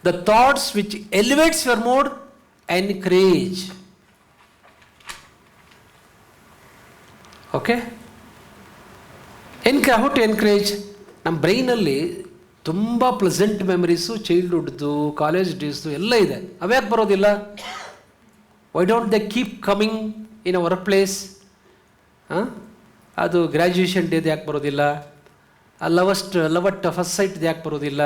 The thoughts which elevates your mood, encourage. Okay? How to encourage? ನಮ್ಮ ಬ್ರೈನಲ್ಲಿ ತುಂಬ pleasant memories, ಚೈಲ್ಡ್ಹುಡ್ದು, college ಡೇಸ್ದು ಎಲ್ಲ ಇದೆ. ಅವ್ಯಾಕೆ ಬರೋದಿಲ್ಲ? Why don't they keep coming in a work place? ಅದು graduation ಡೇದು ಯಾಕೆ ಬರೋದಿಲ್ಲ? ಲವ್ ಅಟ್ ಫಸ್ಟ್ ಸೈಟ್ದು ಯಾಕೆ ಬರೋದಿಲ್ಲ?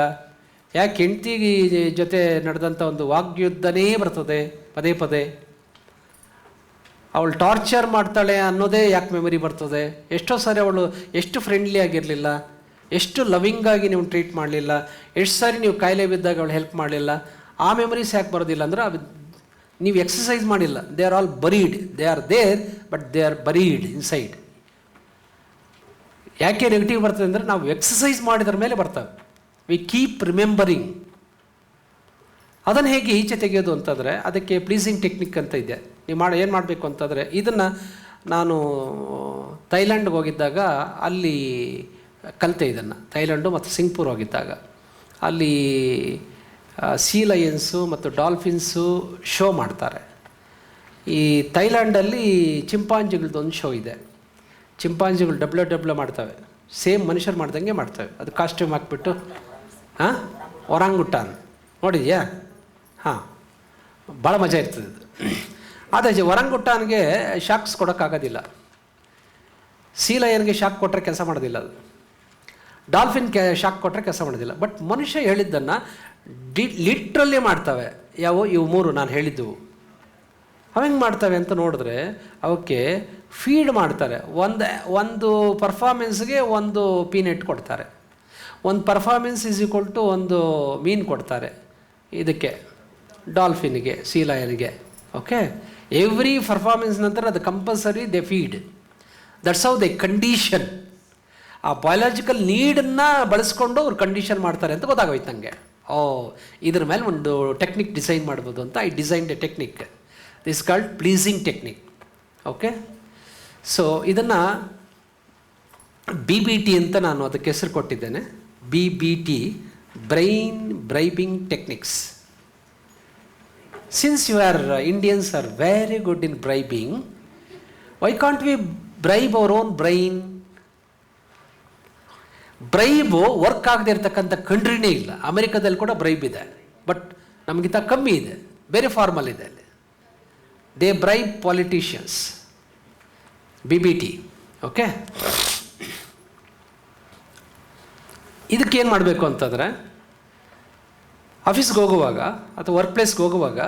ಯಾಕೆ ಹೆಂಡ್ತಿಗೆ ಜೊತೆ ನಡೆದಂಥ ಒಂದು ವಾಗ್ಯುದ್ಧನೇ ಬರ್ತದೆ ಪದೇ ಪದೇ? ಅವಳು ಟಾರ್ಚರ್ ಮಾಡ್ತಾಳೆ ಅನ್ನೋದೇ ಯಾಕೆ ಮೆಮರಿ ಬರ್ತದೆ? ಎಷ್ಟೋ ಸಾರಿ ಅವಳು ಎಷ್ಟು ಫ್ರೆಂಡ್ಲಿ ಆಗಿರಲಿಲ್ಲ, ಎಷ್ಟು ಲವಿಂಗಾಗಿ ನೀವು ಟ್ರೀಟ್ ಮಾಡಲಿಲ್ಲ, ಎಷ್ಟು ಸಾರಿ ನೀವು ಕಾಯಿಲೆ ಬಿದ್ದಾಗ ಅವಳು ಹೆಲ್ಪ್ ಮಾಡಲಿಲ್ಲ. ಆ ಮೆಮರೀಸ್ ಯಾಕೆ ಬರೋದಿಲ್ಲ ಅಂದರೆ ನೀವು ಎಕ್ಸಸೈಸ್ ಮಾಡಿಲ್ಲ. They are all buried. They are there but they are buried inside. ಯಾಕೆ ನೆಗೆಟಿವ್ ಬರ್ತದೆ ಅಂದರೆ ನಾವು ಎಕ್ಸಸೈಸ್ ಮಾಡಿದ್ರ ಮೇಲೆ ಬರ್ತವೆ. We keep remembering. ಅದನ್ನು ಹೇಗೆ ಈಚೆ ತೆಗೆಯೋದು ಅಂತಂದರೆ ಅದಕ್ಕೆ ಪ್ಲೀಸಿಂಗ್ ಟೆಕ್ನಿಕ್ ಅಂತ ಇದೆ. ನೀವು ಏನು ಮಾಡಬೇಕು ಅಂತಂದರೆ, ಇದನ್ನು ನಾನು ಥೈಲ್ಯಾಂಡ್ಗೆ ಹೋಗಿದ್ದಾಗ ಅಲ್ಲಿ ಕಲಿತೆ ಇದನ್ನು. ಥೈಲ್ಯಾಂಡು ಮತ್ತು ಸಿಂಗ್ಪುರ್ ಹೋಗಿದ್ದಾಗ ಅಲ್ಲಿ ಸೀ ಲಯನ್ಸು ಮತ್ತು ಡಾಲ್ಫಿನ್ಸು ಶೋ ಮಾಡ್ತಾರೆ. ಈ ಥೈಲ್ಯಾಂಡಲ್ಲಿ ಚಿಂಪಾಂಜಿಗಳದ್ದೊಂದು ಶೋ ಇದೆ. ಚಿಂಪಾಂಜಿಗಳು ಡಬ್ಲ್ಯೂ ಮಾಡ್ತವೆ, ಸೇಮ್ ಮನುಷ್ಯರು ಮಾಡ್ದಂಗೆ ಮಾಡ್ತವೆ. ಅದು ಕಾಸ್ಟ್ಯೂಮ್ ಹಾಕ್ಬಿಟ್ಟು ಒರಾಂಗುಟಾನ್ ನೋಡಿದ್ಯಾ? ಭಾಳ ಮಜಾ ಇರ್ತದೆ ಅದು. ಆದರೆ ಒರಾಂಗುಟಾನ್ಗೆ ಶಾಕ್ಸ್ ಕೊಡೋಕ್ಕಾಗೋದಿಲ್ಲ. ಸೀ ಲಯನ್ಗೆ ಶಾಕ್ ಕೊಟ್ಟರೆ ಕೆಲಸ ಮಾಡೋದಿಲ್ಲ ಅದು. ಡಾಲ್ಫಿನ್ ಶಾಕ್ ಕೊಟ್ಟರೆ ಕೆಲಸ ಮಾಡೋದಿಲ್ಲ. ಬಟ್ ಮನುಷ್ಯ ಹೇಳಿದ್ದನ್ನು ಲಿಟ್ರಲ್ಲೇ ಮಾಡ್ತವೆ. ಇವು ಮೂರು ನಾನು ಹೇಳಿದ್ದವು. ಅವೆಂಗೆ ಮಾಡ್ತವೆ ಅಂತ ನೋಡಿದ್ರೆ ಅವಕ್ಕೆ ಫೀಡ್ ಮಾಡ್ತಾರೆ. ಒಂದು ಪರ್ಫಾರ್ಮೆನ್ಸ್ಗೆ ಒಂದು ಪೀನೆಟ್ ಕೊಡ್ತಾರೆ. ಒಂದು ಪರ್ಫಾರ್ಮೆನ್ಸ್ ಈಸ್ ಈಕ್ವಲ್ ಟು ಒಂದು ಮೀನು ಕೊಡ್ತಾರೆ ಇದಕ್ಕೆ, ಡಾಲ್ಫಿನ್ಗೆ, ಸೀ ಲಯನ್ಗೆ. ಓಕೆ, ಎವ್ರಿ ಪರ್ಫಾರ್ಮೆನ್ಸ್ ನಂತರ ಅದು compulsory they feed. That's how they condition. ಆ ಬಯಾಲಜಿಕಲ್ ನೀಡನ್ನು ಬಳಸ್ಕೊಂಡು ಅವ್ರು ಕಂಡೀಷನ್ ಮಾಡ್ತಾರೆ ಅಂತ ಗೊತ್ತಾಗೋಯ್ತು ನನಗೆ. ಇದ್ರ ಮೇಲೆ ಒಂದು ಟೆಕ್ನಿಕ್ ಡಿಸೈನ್ ಮಾಡ್ಬೋದು ಅಂತ. I designed a technique. This called pleasing technique. Okay, so ಇದನ್ನು BBT ಅಂತ ನಾನು ಅದಕ್ಕೆ ಹೆಸರು ಕೊಟ್ಟಿದ್ದೇನೆ. BBT, brain bribing techniques. Since you are Indians are very good in bribing, why can't we bribe our own brain? Bribe work ಆಗದೆ ಇರ್ತಕ್ಕಂಥ ಕಂಟ್ರಿನೇ ಇಲ್ಲ. ಅಮೆರಿಕದಲ್ಲಿ ಕೂಡ ಬ್ರೈಬ್ ಇದೆ, ಬಟ್ ನಮಗಿಂತ ಕಮ್ಮಿ ಇದೆ, ಬೇರೆ ಫಾರ್ಮಲ್ ಇದೆ ಅಲ್ಲಿ. They bribe politicians. BBT. Okay, ಇದಕ್ಕೇನು ಮಾಡಬೇಕು ಅಂತಂದರೆ, ಆಫೀಸ್ಗೆ ಹೋಗುವಾಗ ಅಥವಾ ವರ್ಕ್ ಪ್ಲೇಸ್ಗೆ ಹೋಗುವಾಗ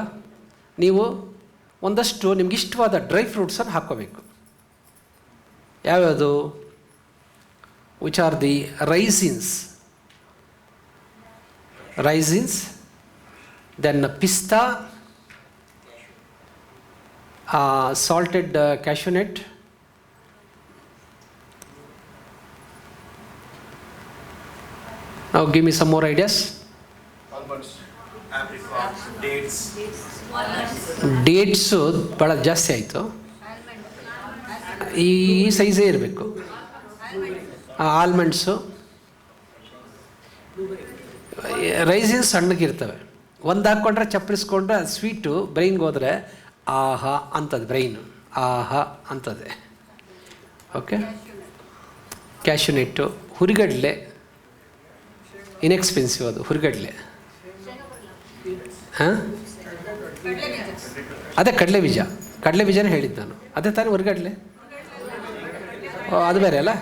ನೀವು ಒಂದಷ್ಟು ನಿಮ್ಗೆ ಇಷ್ಟವಾದ ಡ್ರೈ ಫ್ರೂಟ್ಸನ್ನು ಹಾಕ್ಕೋಬೇಕು. ಯಾವ್ಯಾವುದು? Which are the raisins, then ಪಿಸ್ತಾ, salted cashew nut, now give me some more ideas. Dates ಭಾಳ ಜಾಸ್ತಿ ಆಯಿತು. ಈ ಸೈಜೇ ಇರಬೇಕು. ಆಲ್ಮಂಡ್ಸು, ರೈಸಿನ್ಸ್ ಸಣ್ಣಗಿರ್ತವೆ. ಒಂದು ಹಾಕ್ಕೊಂಡ್ರೆ ಚಪ್ಪರಿಸ್ಕೊಂಡ್ರೆ ಸ್ವೀಟು ಬ್ರೈನ್ಗೆ ಹೋದರೆ ಆಹಾ ಅಂತದೆ, ಬ್ರೈನು ಆಹಾ ಅಂತದೆ. ಓಕೆ, ಕ್ಯಾಶ್ಯೂನೆಟ್ಟು, ಹುರಿಗಡಲೆ, ಇನ್ಎಕ್ಸ್ಪೆನ್ಸಿವ್ ಅದು ಹುರಿಗಡಲೆ. ಅದೇ ಕಡಲೆ ಬೀಜನೇ ಹೇಳಿದ್ದು ನಾನು. ಅದೇ ತಾನೇ ಹುರಿಗಡಲೆ. ಅದು ಬೇರೆ ಅಲ್ಲ.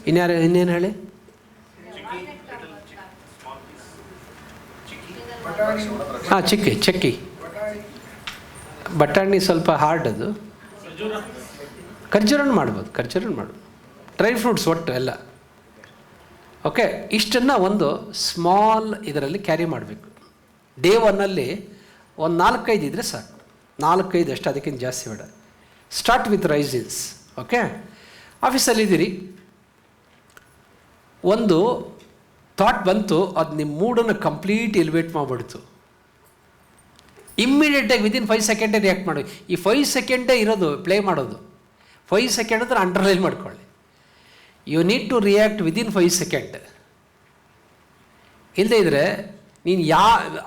ಇನ್ನೇನು ಹೇಳಿ? ಚಕ್ಕಿ. ಬಟಾಣಿ ಸ್ವಲ್ಪ ಹಾರ್ಡ್ ಅದು. ಖರ್ಜೂರನ್ನು ಮಾಡ್ಬೋದು. ಡ್ರೈ ಫ್ರೂಟ್ಸ್ ಒಟ್ಟು ಎಲ್ಲ. ಓಕೆ, ಇಷ್ಟನ್ನು ಒಂದು ಸ್ಮಾಲ್ ಇದರಲ್ಲಿ ಕ್ಯಾರಿ ಮಾಡಬೇಕು. ಡೇ ಒನ್ನಲ್ಲಿ ಒಂದು 4-5 ಇದ್ದರೆ ಸಾಕು. 4-5 ಅಷ್ಟು, ಅದಕ್ಕಿಂತ ಜಾಸ್ತಿ ಬೇಡ. Start with raisins. ಓಕೆ, ಆಫೀಸಲ್ಲಿದ್ದೀರಿ, ಒಂದು ಥಾಟ್ ಬಂತು, ಅದು ನಿಮ್ಮ ಮೂಡನ್ನು ಕಂಪ್ಲೀಟ್ ಎಲಿವೇಟ್ ಮಾಡಿಬಿಡ್ತು. ಇಮ್ಮಿಡಿಯೇಟಾಗಿ ವಿದಿನ್ 5 ಸೆಕೆಂಡೇ ರಿಯಾಕ್ಟ್ ಮಾಡಿ. ಈ 5 ಸೆಕೆಂಡೇ ಇರೋದು ಪ್ಲೇ ಮಾಡೋದು. 5 ಸೆಕೆಂಡ್ ಅಂದರೆ ಅಂಡರ್ಲೈನ್ ಮಾಡ್ಕೊಳ್ಳಿ. You need to react within 5 second. ಇಲ್ಲದೇ ಇದ್ದರೆ ನೀನು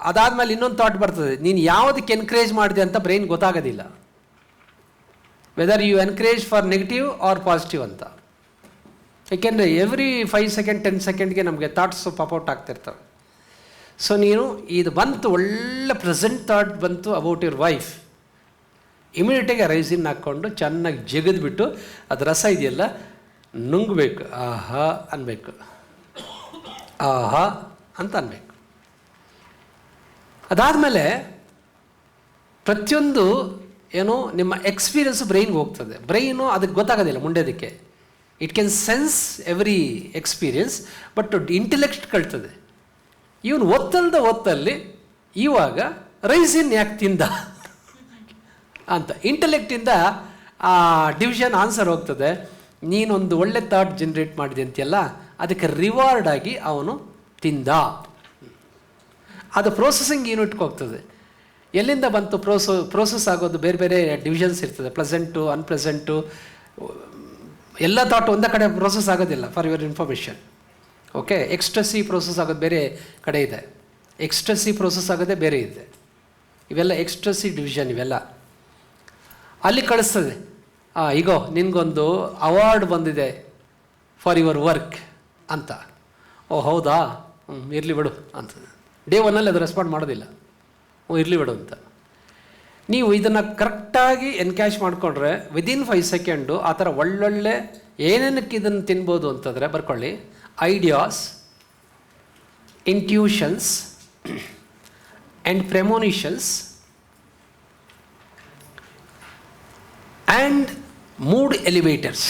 ಅದಾದಮೇಲೆ ಇನ್ನೊಂದು ಥಾಟ್ ಬರ್ತದೆ, ನೀನು ಯಾವುದಕ್ಕೆ ಎನ್ಕರೇಜ್ ಮಾಡಿದೆ ಅಂತ ಬ್ರೈನ್ ಗೊತ್ತಾಗೋದಿಲ್ಲ, whether you encourage for negative or positive ಅಂತ. ಏಕೆಂದರೆ ಎವ್ರಿ 5 ಸೆಕೆಂಡ್ 10 ಸೆಕೆಂಡ್ಗೆ ನಮಗೆ ಥಾಟ್ಸ್ ಪಾಪೌಟ್ ಆಗ್ತಿರ್ತವೆ. ಸೊ ನೀನು ಇದು ಬಂತು, ಒಳ್ಳೆ ಪ್ರೆಸೆಂಟ್ ಥಾಟ್ ಬಂತು ಅಬೌಟ್ ಯುವರ್ ವೈಫ್, ಇಮಿಡಿಯೇಟಾಗಿ ರೈಸಿನ್ ಹಾಕ್ಕೊಂಡು ಚೆನ್ನಾಗಿ ಜಗದ್ಬಿಟ್ಟು ಅದು ರಸ ಇದೆಯಲ್ಲ ನುಂಗಬೇಕು, ಆಹಾ ಅನ್ಬೇಕು, ಆಹಾ ಅಂತ ಅನ್ಬೇಕು. ಅದಾದಮೇಲೆ ಪ್ರತಿಯೊಂದು ಏನೋ ನಿಮ್ಮ ಎಕ್ಸ್ಪೀರಿಯನ್ಸ್ ಬ್ರೈನ್ಗೆ ಹೋಗ್ತದೆ. ಬ್ರೈನು ಅದಕ್ಕೆ ಗೊತ್ತಾಗೋದಿಲ್ಲ ಮುಂಡೆದಕ್ಕೆ, it can sense every experience, but intellect ಕಳ್ತದೆ. ಇವನು ಒತ್ತಲ್ಲಿ ಇವಾಗ ರೈಸಿನ್ ಯಾಕೆ ತಿಂದ ಅಂತ ಇಂಟೆಲೆಕ್ಟಿಂದ ಆ ಡಿವಿಷನ್ ಆನ್ಸರ್ ಹೋಗ್ತದೆ. ನೀನೊಂದು ಒಳ್ಳೆ ಥಾಟ್ ಜನ್ರೇಟ್ ಮಾಡಿದೆ ಅಂತೆಲ್ಲ, ಅದಕ್ಕೆ ರಿವಾರ್ಡ್ ಆಗಿ ಅವನು ತಿಂದ. ಅದು ಪ್ರೋಸೆಸಿಂಗ್ ಯೂನಿಟ್ಗೆ ಹೋಗ್ತದೆ. ಎಲ್ಲಿಂದ ಬಂತು ಪ್ರೋಸೆಸ್ ಆಗೋದು? ಬೇರೆ ಬೇರೆ ಡಿವಿಷನ್ಸ್ ಇರ್ತದೆ, ಪ್ಲೆಸೆಂಟು ಅನ್ಪ್ಲೆಸೆಂಟು, ಎಲ್ಲ ಥಾಟ್ ಒಂದೇ ಕಡೆ ಪ್ರೋಸೆಸ್ ಆಗೋದಿಲ್ಲ. For your information, okay. ಎಕ್ಸ್ಟ್ರಸಿ ಪ್ರೋಸೆಸ್ ಆಗೋದು ಬೇರೆ ಕಡೆ ಇದೆ, ಎಕ್ಸ್ಟ್ರಸಿ ಪ್ರೋಸೆಸ್ ಆಗೋದೇ ಬೇರೆ ಇದೆ. ಇವೆಲ್ಲ ಎಕ್ಸ್ಟ್ರಸಿ ಡಿವಿಷನ್, ಇವೆಲ್ಲ ಅಲ್ಲಿ ಕಳಿಸ್ತದೆ. ಈಗೋ ನಿನಗೊಂದು ಅವಾರ್ಡ್ ಬಂದಿದೆ ಫಾರ್ ಯುವರ್ ವರ್ಕ್ ಅಂತ. ಓ ಹೌದಾ, ಇರಲಿ ಬಿಡು ಅಂತ. ಡೇ ಒನ್ನಲ್ಲಿ ಅದು ರೆಸ್ಪಾಂಡ್ ಮಾಡೋದಿಲ್ಲ, ಇರಲಿ ಬಿಡು ಅಂತ. ನೀವು ಇದನ್ನು ಕರೆಕ್ಟಾಗಿ ಎನ್ಕ್ಯಾಶ್ ಮಾಡಿಕೊಂಡ್ರೆ ವಿದಿನ್ 5 ಸೆಕೆಂಡು ಆ ಥರ ಒಳ್ಳೊಳ್ಳೆ ಏನೇನಕ್ಕೆ ಇದನ್ನು ತಿನ್ಬೋದು ಅಂತಂದರೆ ಬರ್ಕೊಳ್ಳಿ: ideas, intuitions and premonitions and mood elevators.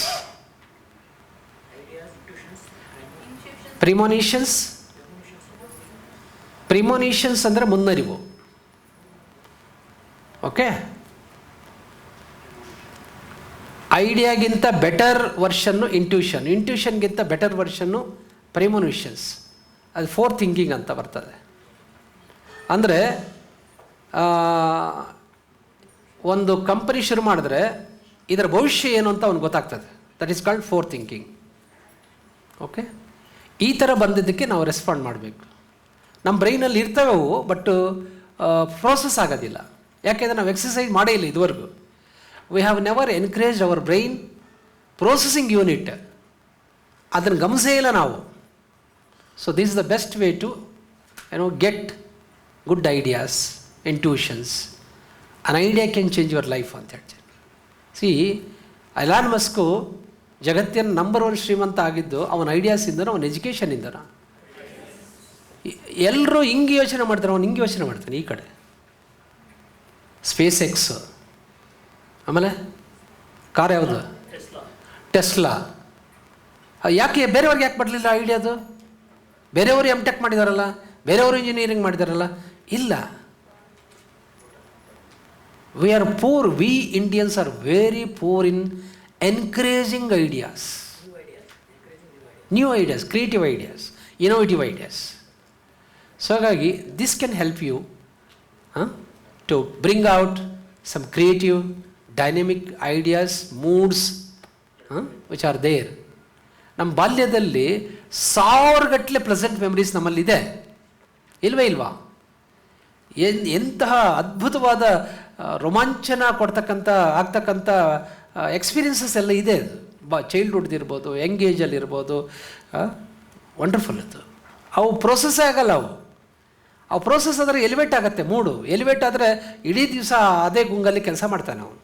Premonitions ಅಂದರೆ ಮುನ್ನರಿವು, ಓಕೆ. ಐಡಿಯಾಗಿಂತ ಬೆಟರ್ ವರ್ಷನ್ನು ಇಂಟ್ಯೂಷನ್ಗಿಂತ ಬೆಟರ್ ವರ್ಷನ್ನು ಪ್ರಿಮೋನಿಷನ್ಸ್. ಅದು ಫೋರ್ ಥಿಂಕಿಂಗ್ ಅಂತ ಬರ್ತದೆ. ಅಂದರೆ ಒಂದು ಕಂಪನಿ ಶುರು ಮಾಡಿದ್ರೆ ಇದರ ಭವಿಷ್ಯ ಏನು ಅಂತ ಅವ್ನಿಗೆ ಗೊತ್ತಾಗ್ತದೆ. That is called four thinking, okay. ಈ ಥರ ಬಂದಿದ್ದಕ್ಕೆ ನಾವು ರೆಸ್ಪಾಂಡ್ ಮಾಡಬೇಕು. ನಮ್ಮ ಬ್ರೈನಲ್ಲಿ ಇರ್ತವೆ ಅವು, ಬಟ್ ಪ್ರೋಸೆಸ್ ಆಗೋದಿಲ್ಲ. ಯಾಕೆಂದರೆ ನಾವು ಎಕ್ಸಸೈಸ್ ಮಾಡೇ ಇಲ್ಲ ಇದುವರೆಗೂ. We have never encourage our brain processing unit, ಅದನ್ನು ಗಮನಿಸೇ ಇಲ್ಲ ನಾವು. So this is the best way to get good ideas, intuitions. An idea can change your life ಅಂತ ಹೇಳ್ತೀನಿ. ಸಿ, ಎಲಾನ್ ಮಸ್ಕು ಜಗತ್ತಿನ ನಂಬರ್ 1 ಶ್ರೀಮಂತ ಆಗಿದ್ದು ಅವನ ಐಡಿಯಾಸಿಂದನೋ, ಅವನ ಎಜುಕೇಷನಿಂದನೋ. ಎಲ್ಲರೂ ಹಿಂಗೆ ಯೋಚನೆ ಮಾಡ್ತಾರೆ, ಅವನು ಹಿಂಗೆ ಯೋಚನೆ ಮಾಡ್ತಾನೆ ಈ ಕಡೆ. ಸ್ಪೇಸ್ ಎಕ್ಸ್, ಆಮೇಲೆ ಕಾರ್ ಯಾವುದು? ಟೆಸ್ಲಾ. ಯಾಕೆ ಬೇರೆಯವ್ರಿಗೆ ಯಾಕೆ ಬರಲಿಲ್ಲ ಐಡಿಯಾದು? ಬೇರೆಯವರು M.Tech ಮಾಡಿದಾರಲ್ಲ, ಬೇರೆಯವರು ಇಂಜಿನಿಯರಿಂಗ್ ಮಾಡಿದಾರಲ್ಲ. ಇಲ್ಲ, we are poor, we Indians are very poor in encouraging ideas, new ideas, creative ideas, innovative ideas. So ಹಾಗಾಗಿ this can help you to bring out some creative dynamic ideas, moods which are there. ನಮ್ಮ ಬಾಲ್ಯದಲ್ಲಿ 1000 ಗಟ್ಟಲೆ present memories ನಮ್ಮಲ್ಲಿದೆ, ಇಲ್ವಾ? ಎಂತಹ ಅದ್ಭುತವಾದ ರೋಮಾಂಚನ ಆಗ್ತಕ್ಕಂಥ ಎಕ್ಸ್ಪೀರಿಯನ್ಸಸ್ ಎಲ್ಲ ಇದೆ. ಚೈಲ್ಡ್ಹುಡ್ದಿರ್ಬೋದು, ಯಂಗ್ ಏಜಲ್ಲಿರ್ಬೋದು, ವಂಡರ್ಫುಲ್. ಅದು ಅವು ಪ್ರೋಸೆಸ್ಸೇ ಆಗಲ್ಲ. ಅವು ಪ್ರೋಸೆಸ್ ಆದರೆ ಎಲಿವೇಟ್ ಆಗುತ್ತೆ. ಮೂಡು ಎಲಿವೇಟ್ ಆದರೆ ಇಡೀ ದಿವಸ ಅದೇ ಗುಂಗಲ್ಲಿ ಕೆಲಸ ಮಾಡ್ತಾನೆ ಅವನು.